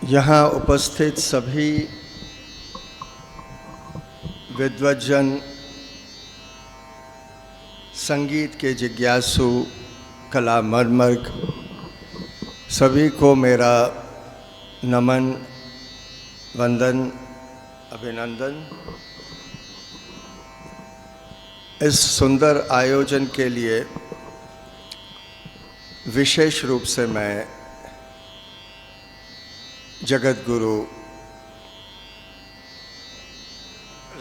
यहाँ उपस्थित सभी विद्वज्जन, संगीत के जिज्ञासु, कला मर्मज्ञ, सभी को मेरा नमन, वंदन, अभिनंदन। इस सुंदर आयोजन के लिए विशेष रूप से मैं जगत गुरु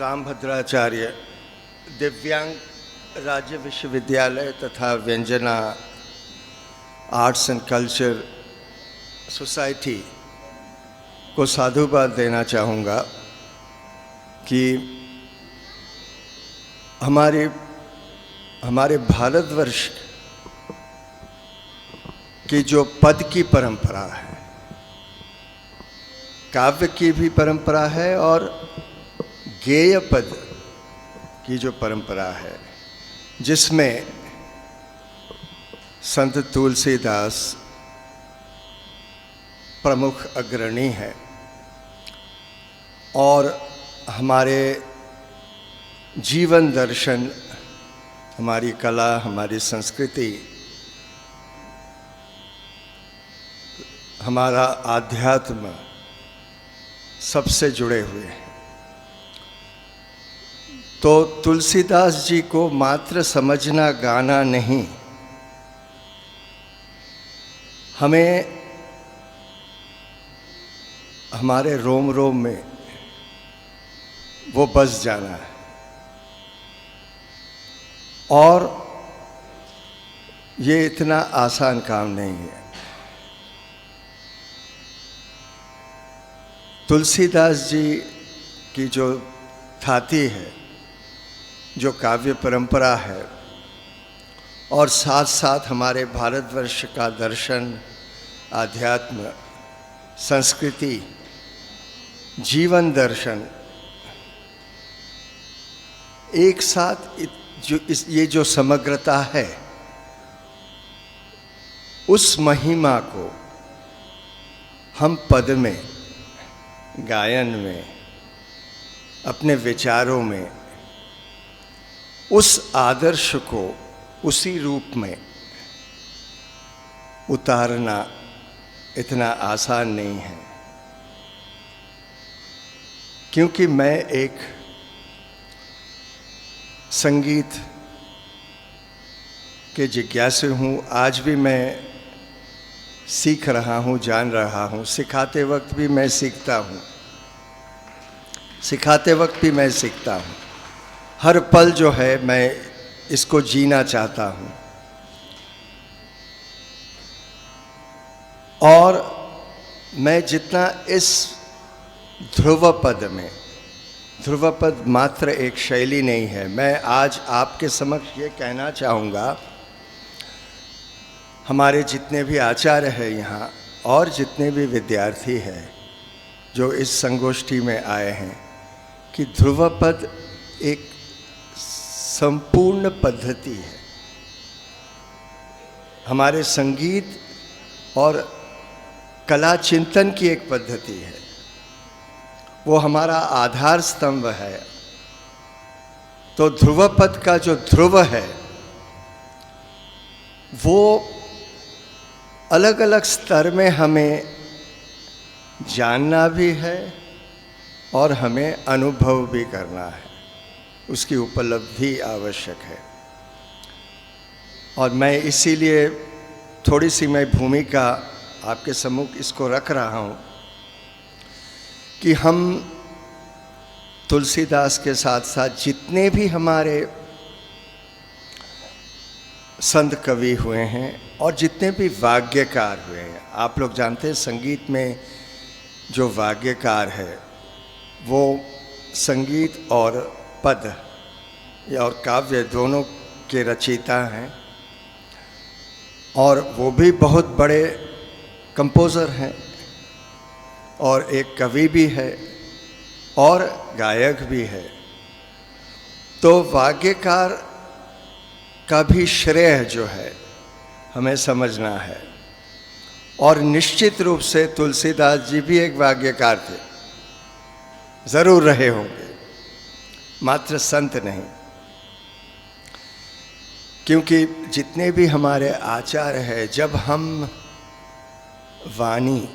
रामभद्राचार्य दिव्यांग राज्य विश्वविद्यालय तथा व्यंजना आर्ट्स एंड कल्चर सोसाइटी को साधुवाद देना चाहूँगा कि हमारे भारतवर्ष की जो पद की परंपरा है, काव्य की भी परंपरा है और गेय पद की जो परंपरा है, जिसमें संत तुलसीदास प्रमुख अग्रणी है और हमारे जीवन दर्शन, हमारी कला, हमारी संस्कृति, हमारा आध्यात्म सबसे जुड़े हुए हैं। तो तुलसीदास जी को मात्र समझना, गाना नहीं, हमें हमारे रोम रोम में वो बस जाना है। और ये इतना आसान काम नहीं है। तुलसीदास जी की जो थाती है, जो काव्य परंपरा है, और साथ साथ हमारे भारतवर्ष का दर्शन, आध्यात्म, संस्कृति, जीवन दर्शन एक साथ ये जो समग्रता है, उस महिमा को हम पद में, गायन में, अपने विचारों में उस आदर्श को उसी रूप में उतारना इतना आसान नहीं है। क्योंकि मैं एक संगीत के जिज्ञासु हूँ। आज भी मैं सीख रहा हूँ, जान रहा हूँ। सिखाते वक्त भी मैं सीखता हूँ, सिखाते वक्त भी मैं सीखता हूँ। हर पल जो है मैं इसको जीना चाहता हूँ। और मैं जितना इस ध्रुव पद में, ध्रुव पद मात्र एक शैली नहीं है, मैं आज आपके समक्ष ये कहना चाहूँगा, हमारे जितने भी आचार्य हैं यहाँ और जितने भी विद्यार्थी हैं जो इस संगोष्ठी में आए हैं, कि ध्रुव पद एक संपूर्ण पद्धति है। हमारे संगीत और कला चिंतन की एक पद्धति है। वो हमारा आधार स्तंभ है। तो ध्रुव पद का जो ध्रुव है, वो अलग अलग स्तर में हमें जानना भी है और हमें अनुभव भी करना है। उसकी उपलब्धि आवश्यक है। और मैं इसीलिए थोड़ी सी मैं भूमिका आपके सम्मुख इसको रख रहा हूँ कि हम तुलसीदास के साथ साथ जितने भी हमारे संत कवि हुए हैं और जितने भी वाग्यकार हुए हैं, आप लोग जानते हैं संगीत में जो वाग्यकार है वो संगीत और पद और काव्य दोनों के रचयिता हैं, और वो भी बहुत बड़े कंपोज़र हैं और एक कवि भी है और गायक भी है। तो वाग्यकार का भी श्रेय जो है हमें समझना है। और निश्चित रूप से तुलसीदास जी भी एक वाग्यकार थे, जरूर रहे होंगे, मात्र संत नहीं। क्योंकि जितने भी हमारे आचार्य हैं, जब हम वाणी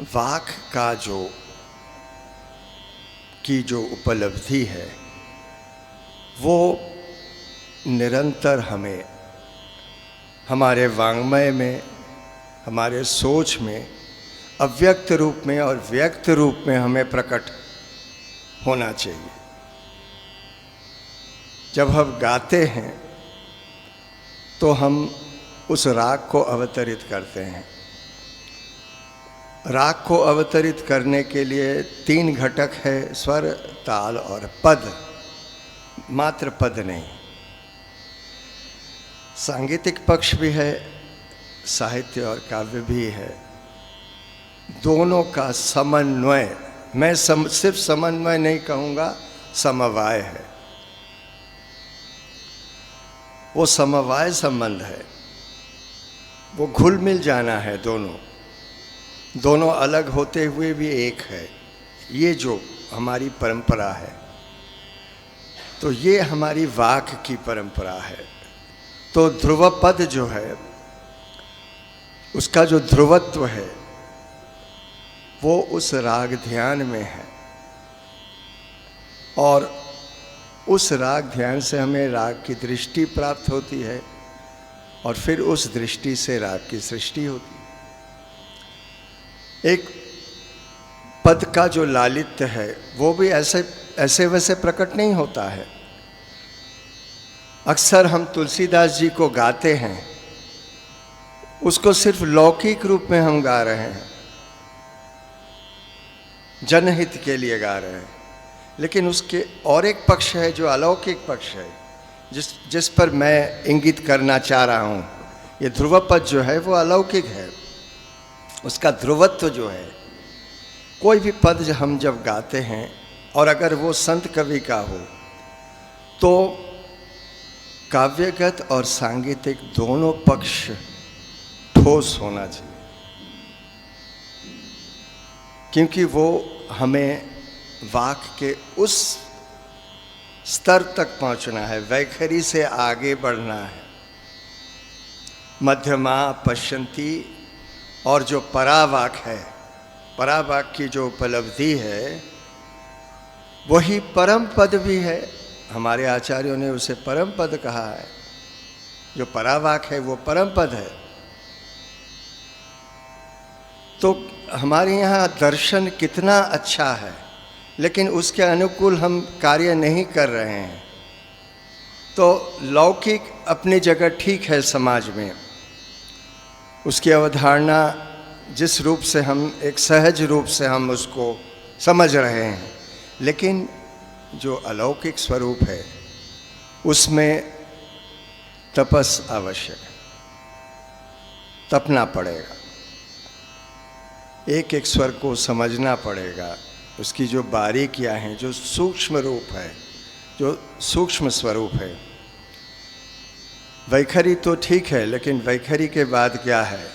वाक का जो उपलब्धि है, वो निरंतर हमें हमारे वाङ्मय में, हमारे सोच में, अव्यक्त रूप में और व्यक्त रूप में हमें प्रकट होना चाहिए। जब हम गाते हैं तो हम उस राग को अवतरित करते हैं। राग को अवतरित करने के लिए 3 घटक है, स्वर, ताल और पद, मात्र पद नहीं। सांगीतिक पक्ष भी है, साहित्य और काव्य भी है, दोनों का समन्वय। मैं सिर्फ समन्वय नहीं कहूँगा, समवाय है। वो समवाय संबंध है, वो घुल मिल जाना है। दोनों अलग होते हुए भी एक है। ये जो हमारी परंपरा है, तो ये हमारी वाक की परंपरा है। तो ध्रुव पद जो है, उसका जो ध्रुवत्व है, वो उस राग ध्यान में है। और उस राग ध्यान से हमें राग की दृष्टि प्राप्त होती है, और फिर उस दृष्टि से राग की सृष्टि होती है। एक पद का जो लालित्य है, वो भी ऐसे वैसे प्रकट नहीं होता है। अक्सर हम तुलसीदास जी को गाते हैं, उसको सिर्फ लौकिक रूप में हम गा रहे हैं, जनहित के लिए गा रहे हैं। लेकिन उसके और एक पक्ष है जो अलौकिक पक्ष है, जिस पर मैं इंगित करना चाह रहा हूँ। ये ध्रुव पद जो है वो अलौकिक है, उसका ध्रुवत्व जो है। कोई भी पद हम जब गाते हैं, और अगर वो संत कवि का हो, तो काव्यगत और सांगीतिक दोनों पक्ष ठोस होना चाहिए, क्योंकि वो हमें वाक के उस स्तर तक पहुंचना है, वैखरी से आगे बढ़ना है। मध्यमा पश्यंती, और जो परावाक है, परावाक की जो उपलब्धि है, वही परम पद भी है। हमारे आचार्यों ने उसे परम पद कहा है। जो परावाक है वो परम पद है। तो हमारे यहाँ दर्शन कितना अच्छा है, लेकिन उसके अनुकूल हम कार्य नहीं कर रहे हैं। तो लौकिक अपनी जगह ठीक है समाज में, उसकी अवधारणा जिस रूप से हम एक सहज रूप से हम उसको समझ रहे हैं, लेकिन जो अलौकिक स्वरूप है उसमें तपस आवश्यक है, तपना पड़ेगा, एक एक स्वर को समझना पड़ेगा, उसकी जो बारीकियां हैं, जो सूक्ष्म रूप है, जो सूक्ष्म स्वरूप है। वैखरी तो ठीक है, लेकिन वैखरी के बाद क्या है,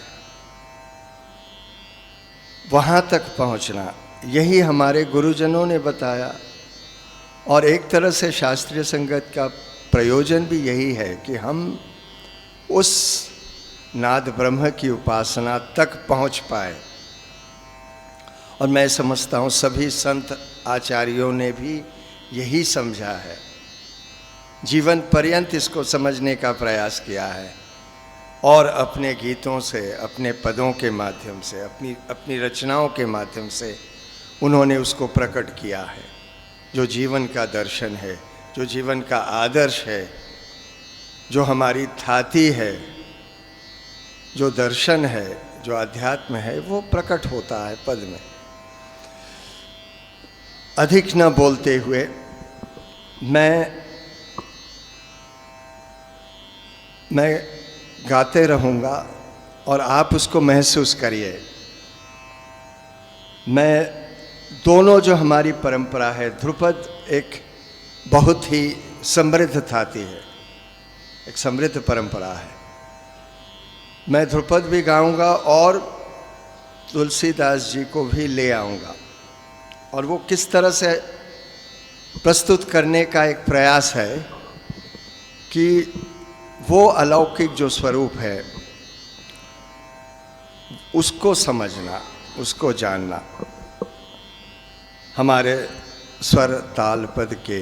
वहाँ तक पहुँचना, यही हमारे गुरुजनों ने बताया। और एक तरह से शास्त्रीय संगीत का प्रयोजन भी यही है कि हम उस नाद ब्रह्म की उपासना तक पहुँच पाए। और मैं समझता हूँ सभी संत आचार्यों ने भी यही समझा है, जीवन पर्यंत इसको समझने का प्रयास किया है, और अपने गीतों से, अपने पदों के माध्यम से, अपनी रचनाओं के माध्यम से उन्होंने उसको प्रकट किया है। जो जीवन का दर्शन है, जो जीवन का आदर्श है, जो हमारी थाती है, जो दर्शन है, जो अध्यात्म है, वो प्रकट होता है पद में। अधिक न बोलते हुए मैं गाते रहूँगा और आप उसको महसूस करिए। मैं दोनों जो हमारी परंपरा है, ध्रुपद एक बहुत ही समृद्ध थाती है, एक समृद्ध परंपरा है। मैं ध्रुपद भी गाऊंगा और तुलसीदास जी को भी ले आऊंगा, और वो किस तरह से प्रस्तुत करने का एक प्रयास है कि वो अलौकिक जो स्वरूप है उसको समझना, उसको जानना। हमारे स्वर ताल पद के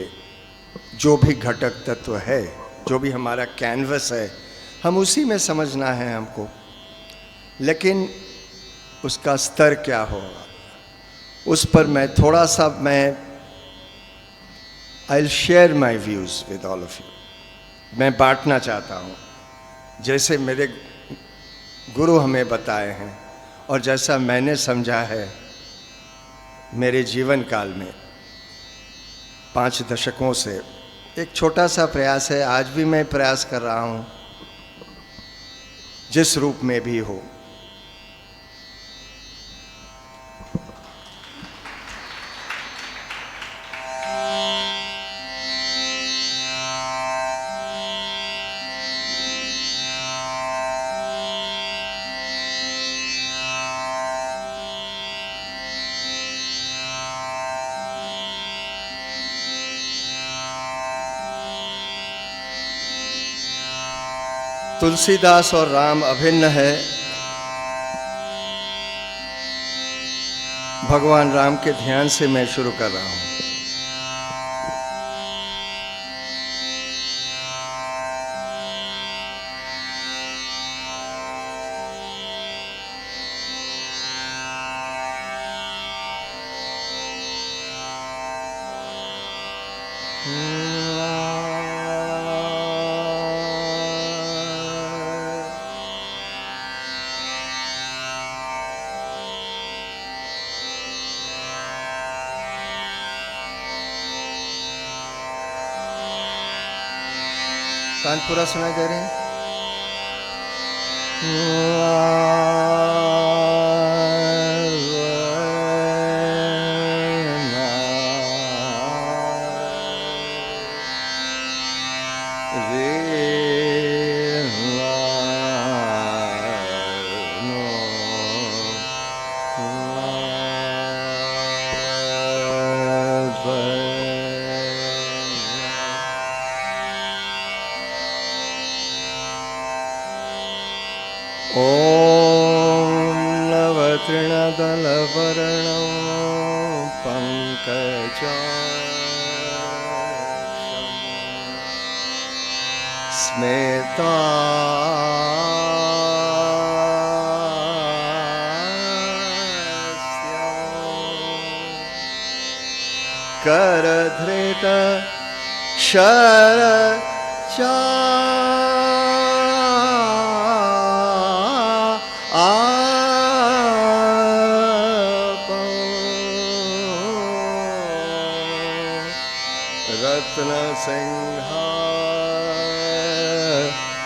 जो भी घटक तत्व है, जो भी हमारा कैनवस है, हम उसी में समझना है हमको। लेकिन उसका स्तर क्या होगा, उस पर मैं थोड़ा सा I will share my views with all of you. मैं बांटना चाहता हूँ, जैसे मेरे गुरु हमें बताए हैं और जैसा मैंने समझा है मेरे जीवन काल में 5 दशकों से। एक छोटा सा प्रयास है, आज भी मैं प्रयास कर रहा हूँ, जिस रूप में भी हो। तुलसीदास और राम अभिन्न है। भगवान राम के ध्यान से मैं शुरू कर रहा हूं। कान पूरा सुनाई दे रहे हैं? तृणदलवर्णो पंकजाक्षं स्मितास्यं करधृत शरचा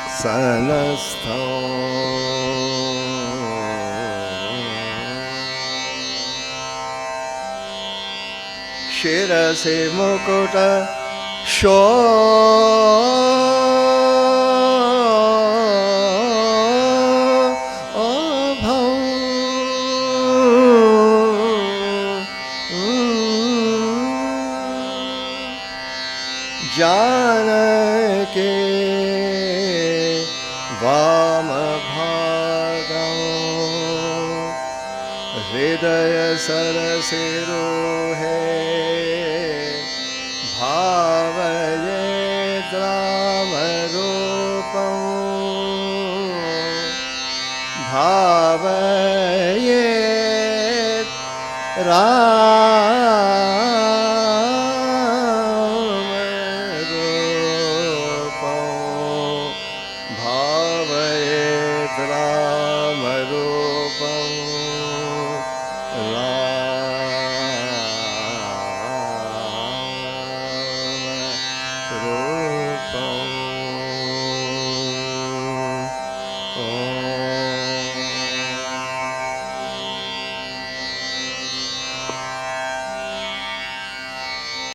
रत्नसिंहासनस्थो शिरसि मुकुट शोभौ जानकी वामभागं हृदय सरसिरोहे